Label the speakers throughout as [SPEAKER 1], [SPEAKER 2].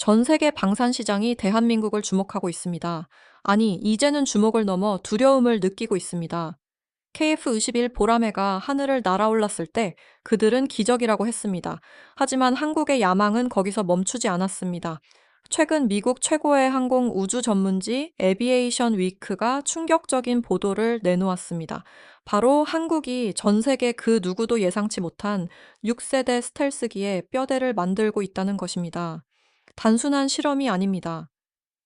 [SPEAKER 1] 전 세계 방산 시장이 대한민국을 주목하고 있습니다. 아니, 이제는 주목을 넘어 두려움을 느끼고 있습니다. KF-21 보라매가 하늘을 날아올랐을 때 그들은 기적이라고 했습니다. 하지만 한국의 야망은 거기서 멈추지 않았습니다. 최근 미국 최고의 항공 우주 전문지 에비에이션 위크가 충격적인 보도를 내놓았습니다. 바로 한국이 전 세계 그 누구도 예상치 못한 6세대 스텔스기에 뼈대를 만들고 있다는 것입니다. 단순한 실험이 아닙니다.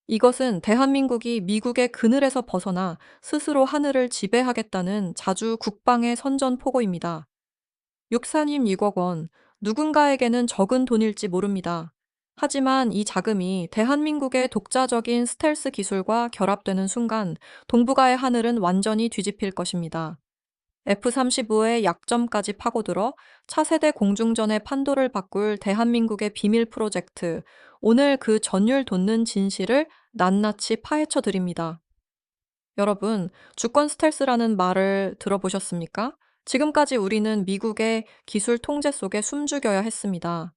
[SPEAKER 1] 이것은 대한민국이 미국의 그늘에서 벗어나 스스로 하늘을 지배하겠다는 자주 국방의 선전포고입니다. 육산임 6억 원, 누군가에게는 적은 돈일지 모릅니다. 하지만 이 자금이 대한민국의 독자적인 스텔스 기술과 결합되는 순간 동북아의 하늘은 완전히 뒤집힐 것입니다. F-35의 약점까지 파고들어 차세대 공중전의 판도를 바꿀 대한민국의 비밀 프로젝트, 오늘 그 전율 돋는 진실을 낱낱이 파헤쳐 드립니다. 여러분, 주권 스텔스라는 말을 들어보셨습니까? 지금까지 우리는 미국의 기술 통제 속에 숨죽여야 했습니다.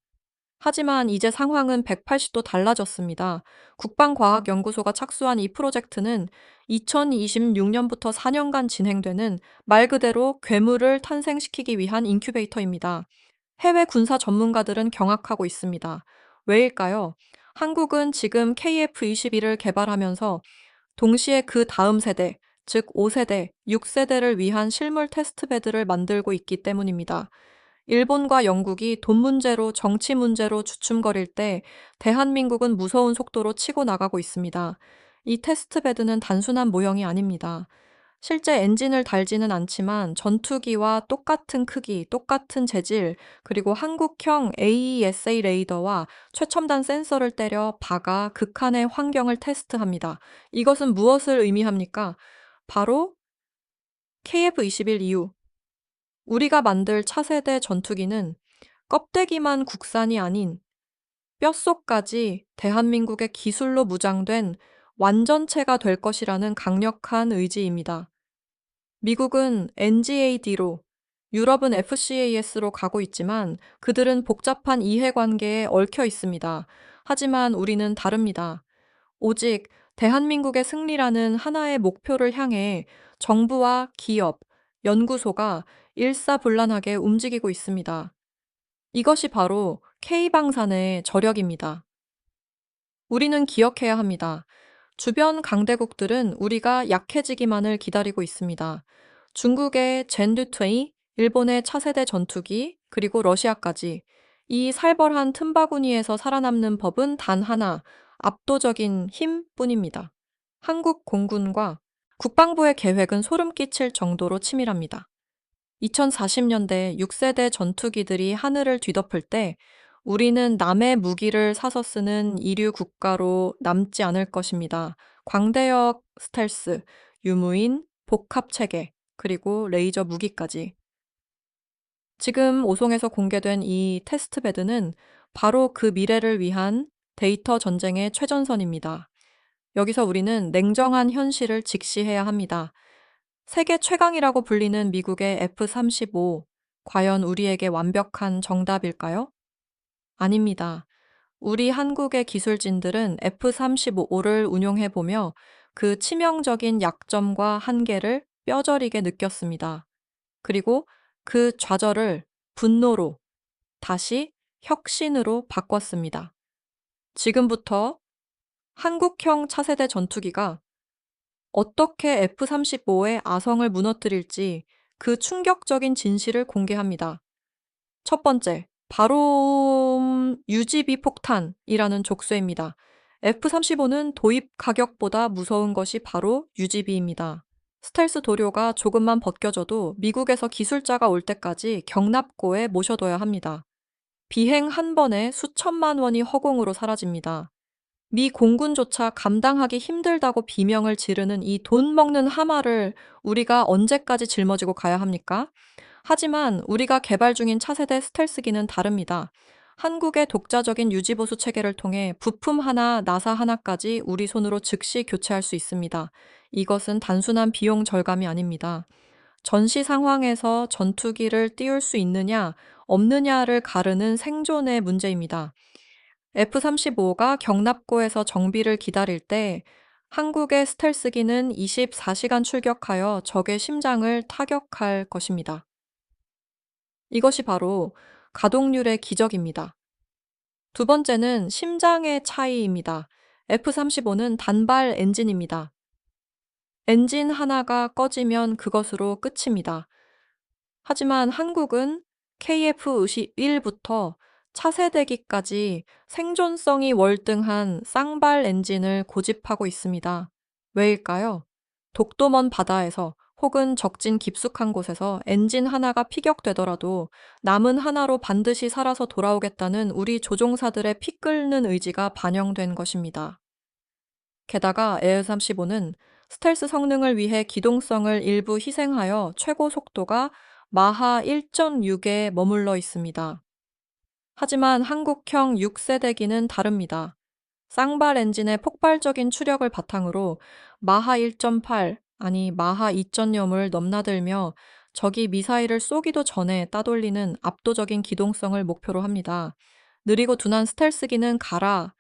[SPEAKER 1] 하지만 이제 상황은 180도 달라졌습니다. 국방과학연구소가 착수한 이 프로젝트는 2026년부터 4년간 진행되는 말 그대로 괴물을 탄생시키기 위한 인큐베이터입니다. 해외 군사 전문가들은 경악하고 있습니다. 왜일까요? 한국은 지금 KF-21을 개발하면서 동시에 그 다음 세대, 즉 5세대, 6세대를 위한 실물 테스트베드를 만들고 있기 때문입니다. 일본과 영국이 돈 문제로 정치 문제로 주춤거릴 때 대한민국은 무서운 속도로 치고 나가고 있습니다. 이 테스트베드는 단순한 모형이 아닙니다. 실제 엔진을 달지는 않지만 전투기와 똑같은 크기, 똑같은 재질, 그리고 한국형 AESA 레이더와 최첨단 센서를 때려 박아 극한의 환경을 테스트합니다. 이것은 무엇을 의미합니까? 바로 KF-21 이후 우리가 만들 차세대 전투기는 껍데기만 국산이 아닌 뼛속까지 대한민국의 기술로 무장된 완전체가 될 것이라는 강력한 의지입니다. 미국은 NGAD로, 유럽은 FCAS로 가고 있지만 그들은 복잡한 이해관계에 얽혀 있습니다. 하지만 우리는 다릅니다. 오직 대한민국의 승리라는 하나의 목표를 향해 정부와 기업, 연구소가 일사불란하게 움직이고 있습니다. 이것이 바로 K방산의 저력입니다. 우리는 기억해야 합니다. 주변 강대국들은 우리가 약해지기만을 기다리고 있습니다. 중국의 젠듀2, 일본의 차세대 전투기, 그리고 러시아까지 이 살벌한 틈바구니에서 살아남는 법은 단 하나, 압도적인 힘뿐입니다. 한국 공군과 국방부의 계획은 소름 끼칠 정도로 치밀합니다. 2040년대 6세대 전투기들이 하늘을 뒤덮을 때 우리는 남의 무기를 사서 쓰는 이류 국가로 남지 않을 것입니다. 광대역 스텔스, 유무인, 복합 체계, 그리고 레이저 무기까지. 지금 오송에서 공개된 이 테스트베드는 바로 그 미래를 위한 데이터 전쟁의 최전선입니다. 여기서 우리는 냉정한 현실을 직시해야 합니다. 세계 최강이라고 불리는 미국의 F-35, 과연 우리에게 완벽한 정답일까요? 아닙니다. 우리 한국의 기술진들은 F-35를 운용해보며 그 치명적인 약점과 한계를 뼈저리게 느꼈습니다. 그리고 그 좌절을 분노로, 다시 혁신으로 바꿨습니다. 지금부터 한국형 차세대 전투기가 어떻게 F-35의 아성을 무너뜨릴지 그 충격적인 진실을 공개합니다. 첫 번째, 바로 유지비 폭탄이라는 족쇄입니다. F-35는 도입 가격보다 무서운 것이 바로 유지비입니다. 스텔스 도료가 조금만 벗겨져도 미국에서 기술자가 올 때까지 경납고에 모셔둬야 합니다. 비행 한 번에 수천만 원이 허공으로 사라집니다. 미 공군조차 감당하기 힘들다고 비명을 지르는 이 돈 먹는 하마를 우리가 언제까지 짊어지고 가야 합니까? 하지만 우리가 개발 중인 차세대 스텔스기는 다릅니다. 한국의 독자적인 유지보수 체계를 통해 부품 하나, 나사 하나까지 우리 손으로 즉시 교체할 수 있습니다. 이것은 단순한 비용 절감이 아닙니다. 전시 상황에서 전투기를 띄울 수 있느냐, 없느냐를 가르는 생존의 문제입니다. F-35가 경납고에서 정비를 기다릴 때 한국의 스텔스기는 24시간 출격하여 적의 심장을 타격할 것입니다. 이것이 바로 가동률의 기적입니다. 두 번째는 심장의 차이입니다. F-35는 단발 엔진입니다. 엔진 하나가 꺼지면 그것으로 끝입니다. 하지만 한국은 KF-51부터 차세대기까지 생존성이 월등한 쌍발 엔진을 고집하고 있습니다. 왜일까요? 독도 먼 바다에서 혹은 적진 깊숙한 곳에서 엔진 하나가 피격되더라도 남은 하나로 반드시 살아서 돌아오겠다는 우리 조종사들의 피 끓는 의지가 반영된 것입니다. 게다가 AL-35는 스텔스 성능을 위해 기동성을 일부 희생하여 최고 속도가 마하 1.6에 머물러 있습니다. 하지만 한국형 6세대기는 다릅니다. 쌍발 엔진의 폭발적인 추력을 바탕으로 마하 1.8, 아니 마하 2.0을 넘나들며 적이 미사일을 쏘기도 전에 따돌리는 압도적인 기동성을 목표로 합니다. 느리고 둔한 스텔스기는 가라.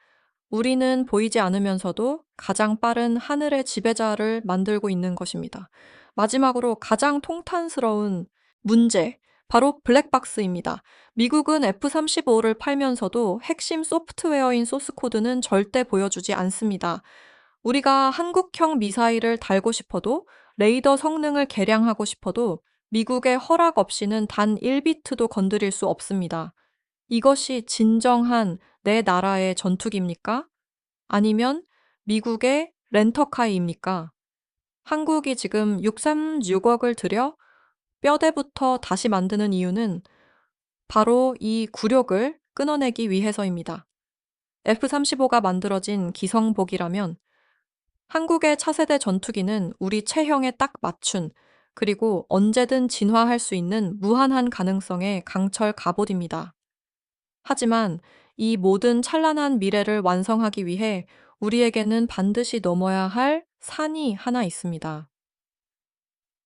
[SPEAKER 1] 우리는 보이지 않으면서도 가장 빠른 하늘의 지배자를 만들고 있는 것입니다. 마지막으로 가장 통탄스러운 문제, 바로 블랙박스입니다. 미국은 F-35를 팔면서도 핵심 소프트웨어인 소스코드는 절대 보여주지 않습니다. 우리가 한국형 미사일을 달고 싶어도, 레이더 성능을 개량하고 싶어도 미국의 허락 없이는 단 1비트도 건드릴 수 없습니다. 이것이 진정한 내 나라의 전투기입니까? 아니면 미국의 렌터카이입니까? 한국이 지금 636억을 들여 뼈대부터 다시 만드는 이유는 바로 이 굴욕을 끊어내기 위해서입니다. F-35가 만들어진 기성복이라면 한국의 차세대 전투기는 우리 체형에 딱 맞춘, 그리고 언제든 진화할 수 있는 무한한 가능성의 강철 갑옷입니다. 하지만 이 모든 찬란한 미래를 완성하기 위해 우리에게는 반드시 넘어야 할 산이 하나 있습니다.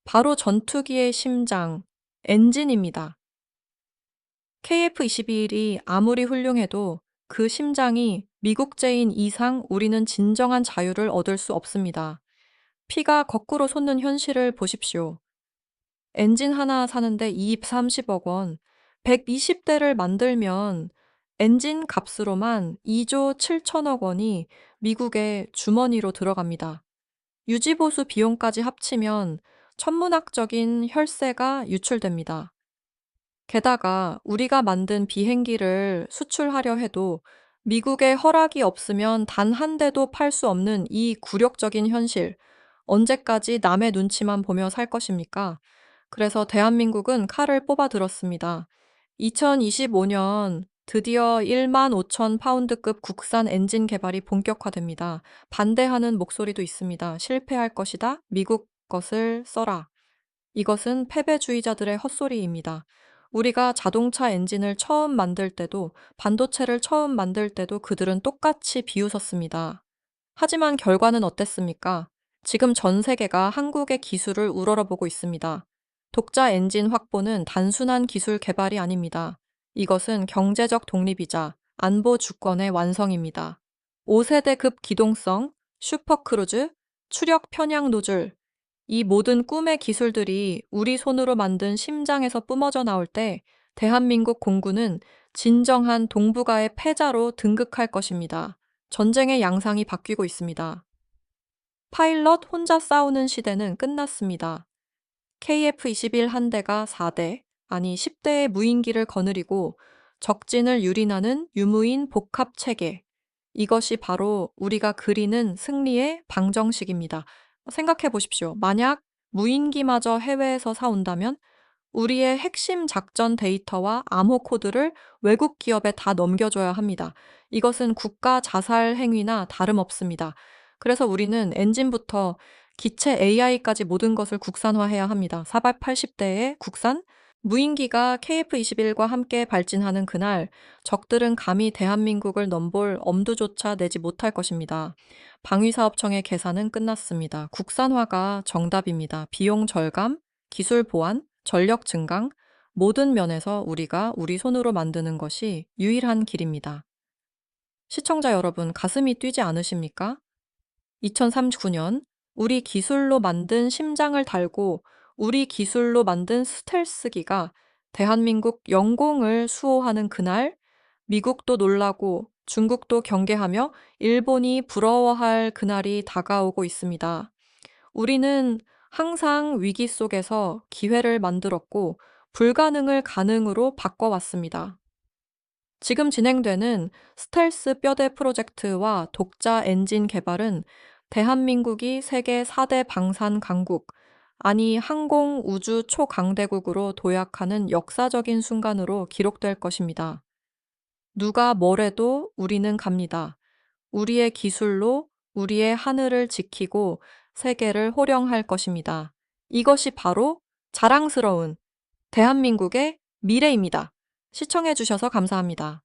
[SPEAKER 1] 바로 전투기의 심장, 엔진입니다. KF-21이 아무리 훌륭해도 그 심장이 미국제인 이상 우리는 진정한 자유를 얻을 수 없습니다. 피가 거꾸로 솟는 현실을 보십시오. 엔진 하나 사는데 230억 원, 120대를 만들면 엔진 값으로만 2조 7천억 원이 미국의 주머니로 들어갑니다. 유지보수 비용까지 합치면 천문학적인 혈세가 유출됩니다. 게다가 우리가 만든 비행기를 수출하려 해도 미국의 허락이 없으면 단 한 대도 팔 수 없는 이 굴욕적인 현실, 언제까지 남의 눈치만 보며 살 것입니까? 그래서 대한민국은 칼을 뽑아 들었습니다. 2025년 드디어 1만 5천 파운드급 국산 엔진 개발이 본격화됩니다. 반대하는 목소리도 있습니다. 실패할 것이다. 미국 것을 써라. 이것은 패배주의자들의 헛소리입니다. 우리가 자동차 엔진을 처음 만들 때도, 반도체를 처음 만들 때도 그들은 똑같이 비웃었습니다. 하지만 결과는 어땠습니까? 지금 전 세계가 한국의 기술을 우러러보고 있습니다. 독자 엔진 확보는 단순한 기술 개발이 아닙니다. 이것은 경제적 독립이자 안보 주권의 완성입니다. 5세대급 기동성, 슈퍼크루즈, 추력 편향 노즐, 이 모든 꿈의 기술들이 우리 손으로 만든 심장에서 뿜어져 나올 때 대한민국 공군은 진정한 동북아의 패자로 등극할 것입니다. 전쟁의 양상이 바뀌고 있습니다. 파일럿 혼자 싸우는 시대는 끝났습니다. KF-21 한 대가 4대, 아니 10대의 무인기를 거느리고 적진을 유린하는 유무인 복합 체계. 이것이 바로 우리가 그리는 승리의 방정식입니다. 생각해 보십시오. 만약 무인기마저 해외에서 사온다면 우리의 핵심 작전 데이터와 암호 코드를 외국 기업에 다 넘겨줘야 합니다. 이것은 국가 자살 행위나 다름없습니다. 그래서 우리는 엔진부터 기체 AI까지 모든 것을 국산화해야 합니다. 480대의 국산 무인기가 KF-21과 함께 발진하는 그날 적들은 감히 대한민국을 넘볼 엄두조차 내지 못할 것입니다. 방위사업청의 계산은 끝났습니다. 국산화가 정답입니다. 비용 절감, 기술 보완, 전력 증강, 모든 면에서 우리가 우리 손으로 만드는 것이 유일한 길입니다. 시청자 여러분, 가슴이 뛰지 않으십니까? 2039년 우리 기술로 만든 심장을 달고 우리 기술로 만든 스텔스기가 대한민국 영공을 수호하는 그날, 미국도 놀라고 중국도 경계하며 일본이 부러워할 그날이 다가오고 있습니다. 우리는 항상 위기 속에서 기회를 만들었고 불가능을 가능으로 바꿔왔습니다. 지금 진행되는 스텔스 뼈대 프로젝트와 독자 엔진 개발은 대한민국이 세계 4대 방산 강국, 아니 항공 우주 초강대국으로 도약하는 역사적인 순간으로 기록될 것입니다. 누가 뭐래도 우리는 갑니다. 우리의 기술로 우리의 하늘을 지키고 세계를 호령할 것입니다. 이것이 바로 자랑스러운 대한민국의 미래입니다. 시청해주셔서 감사합니다.